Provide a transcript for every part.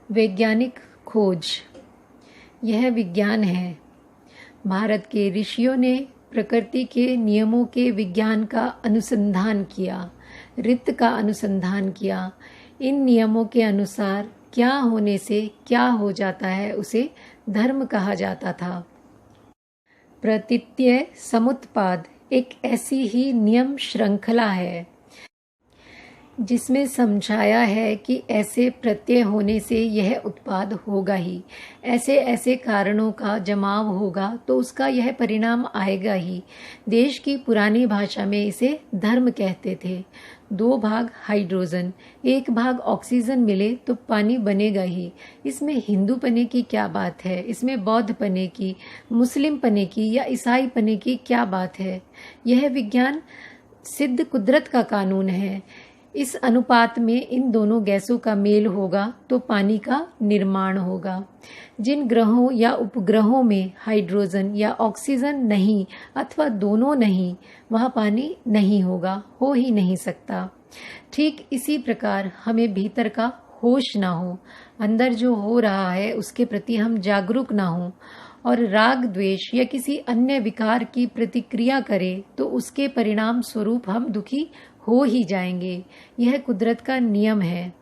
वैज्ञानिक खोज। यह विज्ञान है। भारत के ऋषियों ने प्रकृति के नियमों के विज्ञान का अनुसंधान किया, ऋत का अनुसंधान किया। इन नियमों के अनुसार क्या होने से क्या हो जाता है उसे धर्म कहा जाता था। प्रतीत्य समुत्पाद एक ऐसी ही नियम श्रृंखला है जिसमें समझाया है कि ऐसे प्रत्यय होने से यह उत्पाद होगा ही, ऐसे ऐसे कारणों का जमाव होगा तो उसका यह परिणाम आएगा ही। देश की पुरानी भाषा में इसे धर्म कहते थे। 2 भाग हाइड्रोजन, 1 भाग ऑक्सीजन मिले तो पानी बनेगा ही। इसमें हिंदू पने की क्या बात है, इसमें बौद्ध पने की, मुस्लिम पने की या ईसाई पने की क्या बात है। यह विज्ञान सिद्ध कुदरत का कानून है। इस अनुपात में इन दोनों गैसों का मेल होगा तो पानी का निर्माण होगा। जिन ग्रहों या उपग्रहों में हाइड्रोजन या ऑक्सीजन नहीं अथवा दोनों नहीं, वहाँ पानी नहीं होगा, हो ही नहीं सकता। ठीक इसी प्रकार हमें भीतर का होश ना हो, अंदर जो हो रहा है उसके प्रति हम जागरूक ना हो और राग द्वेष या किसी अन्य विकार की प्रतिक्रिया करें तो उसके परिणाम स्वरूप हम दुखी हो ही जाएंगे। यह कुदरत का नियम है।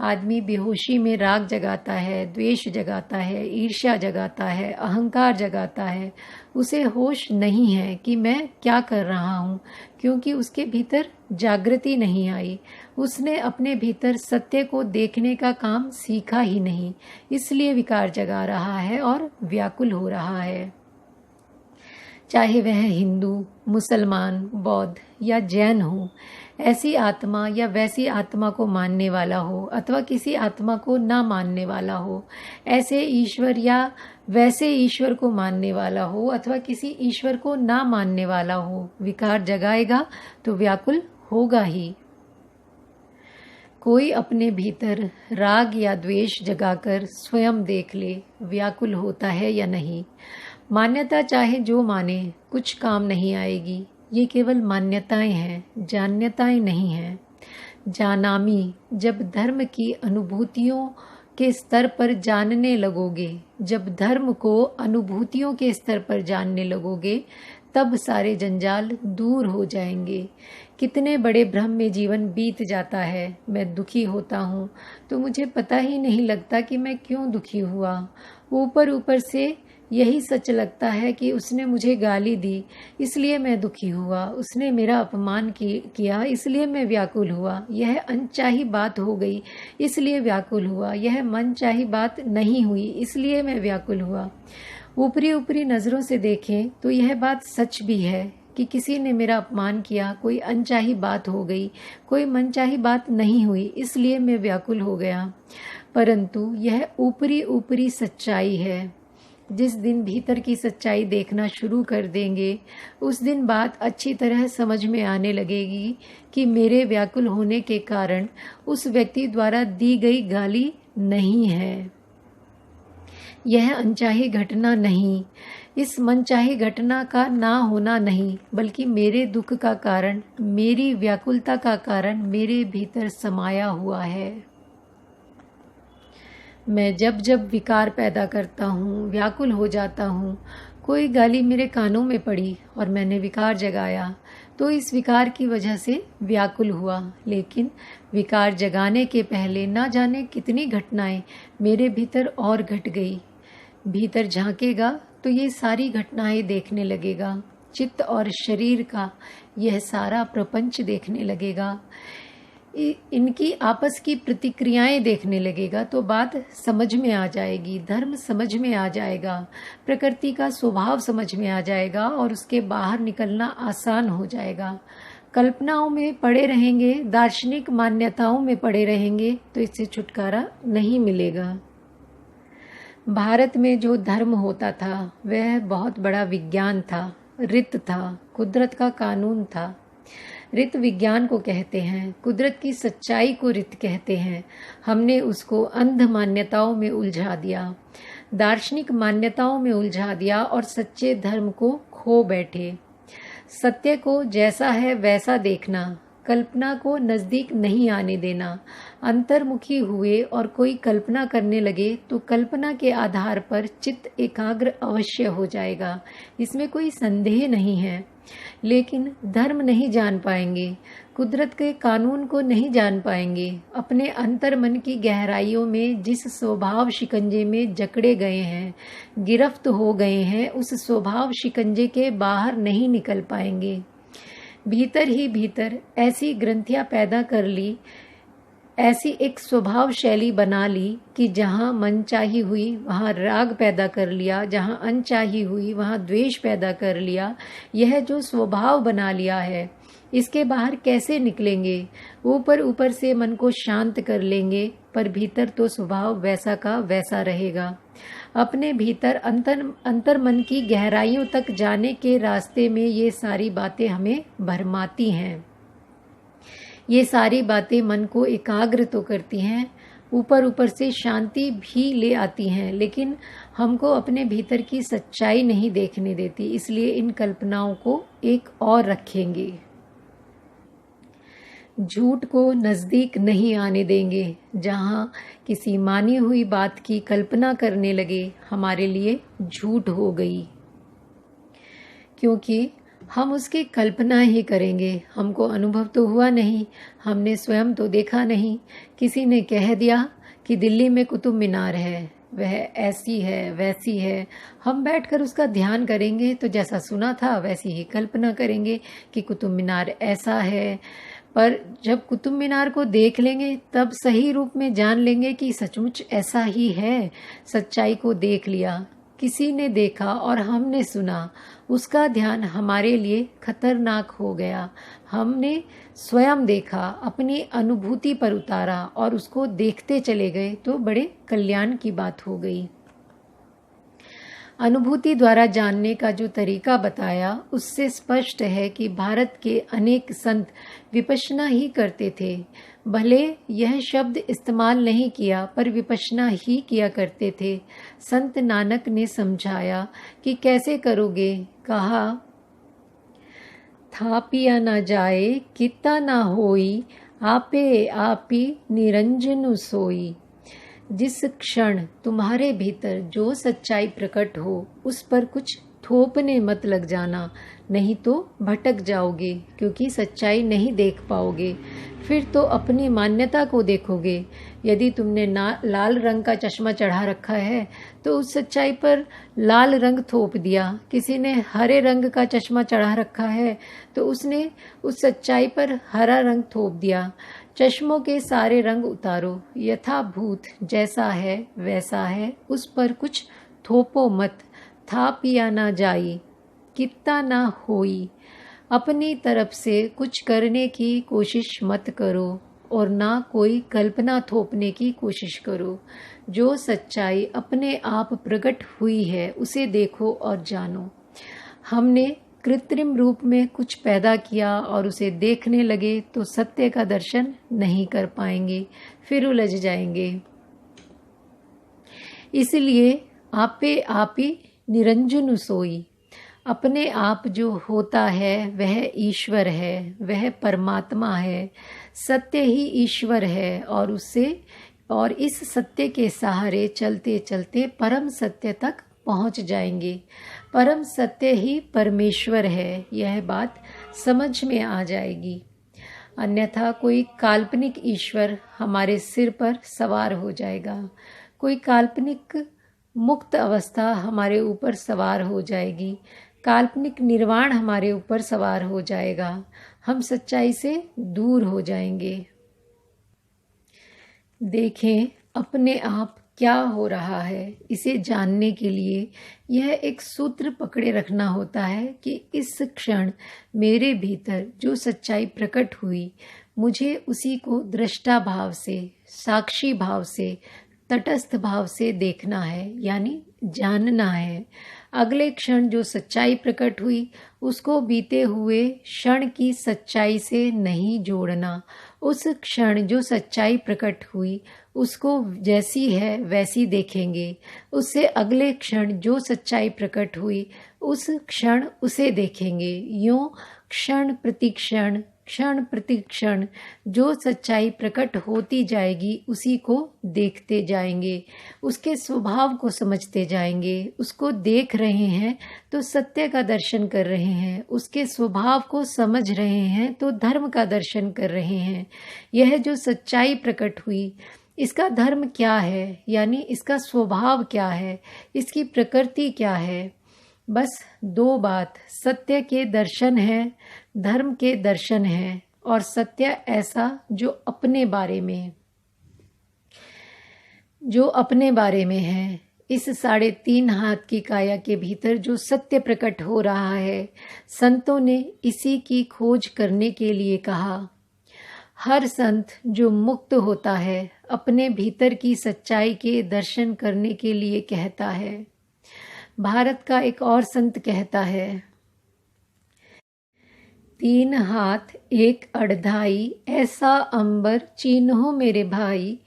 आदमी बेहोशी में राग जगाता है, द्वेष जगाता है, ईर्ष्या जगाता है, अहंकार जगाता है। उसे होश नहीं है कि मैं क्या कर रहा हूँ, क्योंकि उसके भीतर जागृति नहीं आई। उसने अपने भीतर सत्य को देखने का काम सीखा ही नहीं, इसलिए विकार जगा रहा है और व्याकुल हो रहा है। चाहे वह हिंदू, मुसलमान, बौद्ध या जैन हो, ऐसी आत्मा या वैसी आत्मा को मानने वाला हो अथवा किसी आत्मा को ना मानने वाला हो, ऐसे ईश्वर या वैसे ईश्वर को मानने वाला हो अथवा किसी ईश्वर को ना मानने वाला हो, विकार जगाएगा तो व्याकुल होगा ही। कोई अपने भीतर राग या द्वेष जगाकर स्वयं देख ले, व्याकुल होता है या नहीं। मान्यता चाहे जो माने, कुछ काम नहीं आएगी। ये केवल मान्यताएं हैं, जान्यताएं नहीं हैं। जानामी, जब धर्म की अनुभूतियों के स्तर पर जानने लगोगे, जब धर्म को अनुभूतियों के स्तर पर जानने लगोगे, तब सारे जंजाल दूर हो जाएंगे। कितने बड़े भ्रम में जीवन बीत जाता है। मैं दुखी होता हूँ तो मुझे पता ही नहीं लगता कि मैं क्यों दुखी हुआ। ऊपर ऊपर से यही सच लगता है कि उसने मुझे गाली दी, इसलिए मैं दुखी हुआ। उसने मेरा अपमान किया, इसलिए मैं व्याकुल हुआ। यह अनचाही बात हो गई, इसलिए व्याकुल हुआ। यह मनचाही बात नहीं हुई, इसलिए मैं व्याकुल हुआ। ऊपरी ऊपरी नज़रों से देखें तो यह बात सच भी है कि किसी ने मेरा अपमान किया, कोई अनचाही बात हो गई, कोई मनचाही बात नहीं हुई, इसलिए मैं व्याकुल हो गया। परंतु यह ऊपरी ऊपरी सच्चाई है। जिस दिन भीतर की सच्चाई देखना शुरू कर देंगे, उस दिन बात अच्छी तरह समझ में आने लगेगी कि मेरे व्याकुल होने के कारण उस व्यक्ति द्वारा दी गई गाली नहीं है। यह अनचाही घटना नहीं, इस मनचाही घटना का ना होना नहीं, बल्कि मेरे दुख का कारण, मेरी व्याकुलता का कारण मेरे भीतर समाया हुआ है। मैं जब जब विकार पैदा करता हूँ, व्याकुल हो जाता हूँ। कोई गाली मेरे कानों में पड़ी और मैंने विकार जगाया, तो इस विकार की वजह से व्याकुल हुआ। लेकिन विकार जगाने के पहले ना जाने कितनी घटनाएं मेरे भीतर और घट गई। भीतर झांकेगा तो ये सारी घटनाएं देखने लगेगा। चित्त और शरीर का यह सारा प्रपंच देखने लगेगा। इनकी आपस की प्रतिक्रियाएं देखने लगेगा तो बात समझ में आ जाएगी, धर्म समझ में आ जाएगा, प्रकृति का स्वभाव समझ में आ जाएगा और उसके बाहर निकलना आसान हो जाएगा। कल्पनाओं में पड़े रहेंगे, दार्शनिक मान्यताओं में पड़े रहेंगे तो इससे छुटकारा नहीं मिलेगा। भारत में जो धर्म होता था वह बहुत बड़ा विज्ञान था, ऋत था, कुदरत का कानून था। ऋत विज्ञान को कहते हैं, कुदरत की सच्चाई को ऋत कहते हैं। हमने उसको अंध मान्यताओं में उलझा दिया, दार्शनिक मान्यताओं में उलझा दिया और सच्चे धर्म को खो बैठे। सत्य को जैसा है वैसा देखना, कल्पना को नजदीक नहीं आने देना, अंतर्मुखी हुए और कोई कल्पना करने लगे तो कल्पना के आधार पर चित्त एकाग्र अवश्य हो जाएगा, इसमें कोई संदेह नहीं है। लेकिन धर्म नहीं जान पाएंगे, कुदरत के कानून को नहीं जान पाएंगे, अपने अंतर मन की गहराइयों में जिस स्वभाव शिकंजे में जकड़े गए हैं, गिरफ्त हो गए हैं, उस स्वभाव शिकंजे के बाहर नहीं निकल पाएंगे। भीतर ही भीतर ऐसी ग्रंथियां पैदा कर ली, ऐसी एक स्वभाव शैली बना ली कि जहाँ मनचाही हुई वहाँ राग पैदा कर लिया, जहाँ अनचाही हुई वहाँ द्वेष पैदा कर लिया। यह जो स्वभाव बना लिया है, इसके बाहर कैसे निकलेंगे? ऊपर ऊपर से मन को शांत कर लेंगे, पर भीतर तो स्वभाव वैसा का वैसा रहेगा। अपने भीतर अंतर मन की गहराइयों तक जाने के रास्ते में ये सारी बातें हमें भरमाती हैं। ये सारी बातें मन को एकाग्र तो करती हैं, ऊपर ऊपर से शांति भी ले आती हैं, लेकिन हमको अपने भीतर की सच्चाई नहीं देखने देती। इसलिए इन कल्पनाओं को एक और रखेंगे, झूठ को नज़दीक नहीं आने देंगे। जहाँ किसी मानी हुई बात की कल्पना करने लगे, हमारे लिए झूठ हो गई, क्योंकि हम उसकी कल्पना ही करेंगे। हमको अनुभव तो हुआ नहीं, हमने स्वयं तो देखा नहीं। किसी ने कह दिया कि दिल्ली में कुतुब मीनार है, वह ऐसी है वैसी है। हम बैठकर उसका ध्यान करेंगे तो जैसा सुना था वैसी ही कल्पना करेंगे कि कुतुब मीनार ऐसा है। पर जब कुतुब मीनार को देख लेंगे तब सही रूप में जान लेंगे कि सचमुच ऐसा ही है। सच्चाई को देख लिया, किसी ने देखा और हमने सुना, उसका ध्यान हमारे लिए खतरनाक हो गया। हमने स्वयं देखा, अपनी अनुभूति पर उतारा और उसको देखते चले गए तो बड़े कल्याण की बात हो गई। अनुभूति द्वारा जानने का जो तरीका बताया, उससे स्पष्ट है कि भारत के अनेक संत विपश्यना ही करते थे। भले यह शब्द इस्तेमाल नहीं किया, पर विपश्यना ही किया करते थे। संत नानक ने समझाया कि कैसे करोगे। कहा, था पिया न जाए किता न होई, आपे आपी निरंजन सोई। जिस क्षण तुम्हारे भीतर जो सच्चाई प्रकट हो, उस पर कुछ थोपने मत लग जाना, नहीं तो भटक जाओगे, क्योंकि सच्चाई नहीं देख पाओगे। फिर तो अपनी मान्यता को देखोगे। यदि तुमने लाल रंग का चश्मा चढ़ा रखा है तो उस सच्चाई पर लाल रंग थोप दिया। किसी ने हरे रंग का चश्मा चढ़ा रखा है तो उसने उस सच्चाई पर हरा रंग थोप दिया। चश्मों के सारे रंग उतारो, यथाभूत जैसा है वैसा है, उस पर कुछ थोपो मत। था पिया ना जाई, कित्ता ना होई। अपनी तरफ से कुछ करने की कोशिश मत करो और ना कोई कल्पना थोपने की कोशिश करो। जो सच्चाई अपने आप प्रकट हुई है उसे देखो और जानो। हमने कृत्रिम रूप में कुछ पैदा किया और उसे देखने लगे तो सत्य का दर्शन नहीं कर पाएंगे, फिर उलझ जाएंगे। इसलिए आपे आप ही निरंजन सोई। अपने आप जो होता है वह ईश्वर है, वह परमात्मा है। सत्य ही ईश्वर है और इस सत्य के सहारे चलते चलते परम सत्य तक पहुंच जाएंगे। परम सत्य ही परमेश्वर है, यह बात समझ में आ जाएगी। अन्यथा कोई काल्पनिक ईश्वर हमारे सिर पर सवार हो जाएगा, कोई काल्पनिक मुक्त अवस्था हमारे ऊपर सवार हो जाएगी, काल्पनिक निर्वाण हमारे ऊपर सवार हो जाएगा। हम सच्चाई से दूर हो जाएंगे। देखें अपने आप क्या हो रहा है। इसे जानने के लिए यह एक सूत्र पकड़े रखना होता है कि इस क्षण मेरे भीतर जो सच्चाई प्रकट हुई, मुझे उसी को दृष्टा भाव से, साक्षी भाव से, तटस्थ भाव से देखना है, यानी जानना है। अगले क्षण जो सच्चाई प्रकट हुई उसको बीते हुए क्षण की सच्चाई से नहीं जोड़ना। उस क्षण जो सच्चाई प्रकट हुई उसको जैसी है वैसी देखेंगे। उससे अगले क्षण जो सच्चाई प्रकट हुई उस क्षण उसे देखेंगे। यूं क्षण प्रति क्षण क्षण प्रतिक्षण जो सच्चाई प्रकट होती जाएगी उसी को देखते जाएंगे, उसके स्वभाव को समझते जाएंगे। उसको देख रहे हैं तो सत्य का दर्शन कर रहे हैं, उसके स्वभाव को समझ रहे हैं तो धर्म का दर्शन कर रहे हैं। यह जो सच्चाई प्रकट हुई, इसका धर्म क्या है, यानी इसका स्वभाव क्या है, इसकी प्रकृति क्या है। बस दो बात, सत्य के दर्शन है, धर्म के दर्शन है। और सत्य ऐसा जो अपने बारे में है। इस 3.5 हाथ की काया के भीतर जो सत्य प्रकट हो रहा है, संतों ने इसी की खोज करने के लिए कहा। हर संत जो मुक्त होता है अपने भीतर की सच्चाई के दर्शन करने के लिए कहता है। भारत का एक और संत कहता है, 3 हाथ एक अड़धाई, ऐसा अंबर चीन्हो मेरे भाई,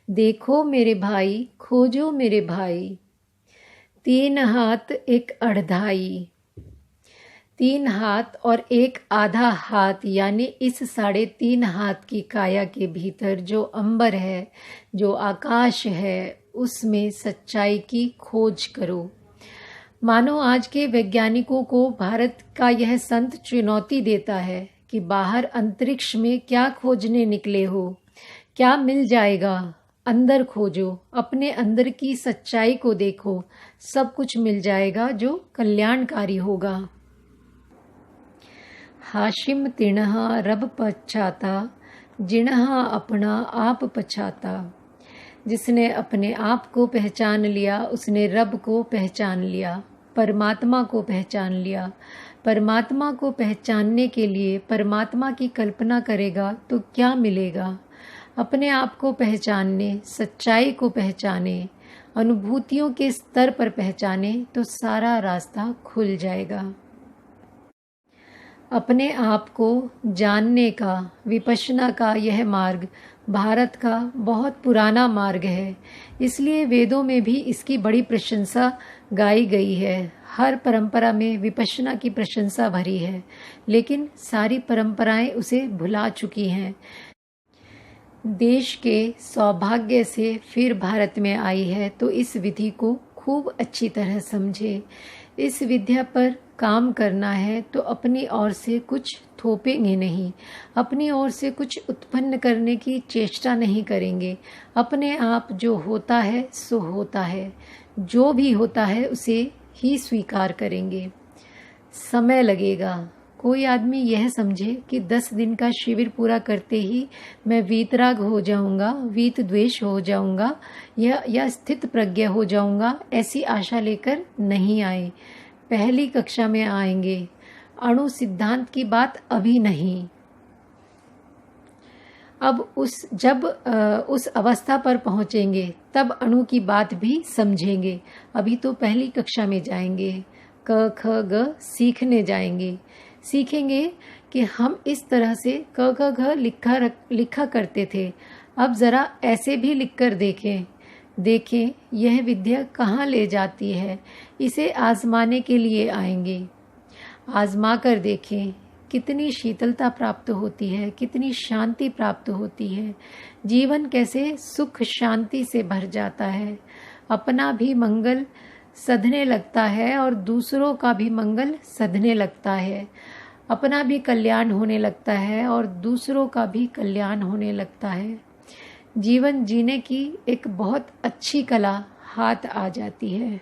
देखो मेरे भाई खोजो मेरे भाई। 3 हाथ एक अड़धाई, 3 हाथ और एक आधा हाथ, यानी इस 3.5 हाथ की काया के भीतर जो अंबर है, जो आकाश है, उसमें सच्चाई की खोज करो। मानो आज के वैज्ञानिकों को भारत का यह संत चुनौती देता है कि बाहर अंतरिक्ष में क्या खोजने निकले हो, क्या मिल जाएगा, अंदर खोजो, अपने अंदर की सच्चाई को देखो, सब कुछ मिल जाएगा जो कल्याणकारी होगा। हाशिम तिणहा रब पछाता, जिणहा अपना आप पछाता। जिसने अपने आप को पहचान लिया उसने रब को पहचान लिया, परमात्मा को पहचान लिया। परमात्मा को पहचानने के लिए परमात्मा की कल्पना करेगा तो क्या मिलेगा? अपने आप को पहचानने, सच्चाई को पहचाने, अनुभूतियों के स्तर पर पहचाने तो सारा रास्ता खुल जाएगा। अपने आप को जानने का, विपश्यना का यह मार्ग भारत का बहुत पुराना मार्ग है, इसलिए वेदों में भी इसकी बड़ी प्रशंसा गाई गई है। हर परंपरा में विपश्यना की प्रशंसा भरी है, लेकिन सारी परंपराएं उसे भुला चुकी हैं। देश के सौभाग्य से फिर भारत में आई है तो इस विधि को खूब अच्छी तरह समझे। इस विद्या पर काम करना है तो अपनी ओर से कुछ थोपेंगे नहीं, अपनी ओर से कुछ उत्पन्न करने की चेष्टा नहीं करेंगे। अपने आप जो होता है सो होता है, जो भी होता है उसे ही स्वीकार करेंगे। समय लगेगा। कोई आदमी यह समझे कि 10 दिन का शिविर पूरा करते ही मैं वीतराग हो जाऊंगा, वीत द्वेष हो जाऊंगा या स्थित प्रज्ञ हो जाऊंगा, ऐसी आशा लेकर नहीं आए। पहली कक्षा में आएंगे। अणु सिद्धांत की बात अभी नहीं। अब जब उस अवस्था पर पहुंचेंगे तब अणु की बात भी समझेंगे। अभी तो पहली कक्षा में जाएंगे, क ख ग सीखने जाएंगे। सीखेंगे कि हम इस तरह से क ख घ लिखा करते थे, अब ज़रा ऐसे भी लिखकर देखें यह विद्या कहाँ ले जाती है। इसे आजमाने के लिए आएंगे। आजमा कर देखें कितनी शीतलता प्राप्त होती है, कितनी शांति प्राप्त होती है। जीवन कैसे सुख शांति से भर जाता है। अपना भी मंगल सधने लगता है और दूसरों का भी मंगल सधने लगता है। अपना भी कल्याण होने लगता है और दूसरों का भी कल्याण होने लगता है। जीवन जीने की एक बहुत अच्छी कला हाथ आ जाती है।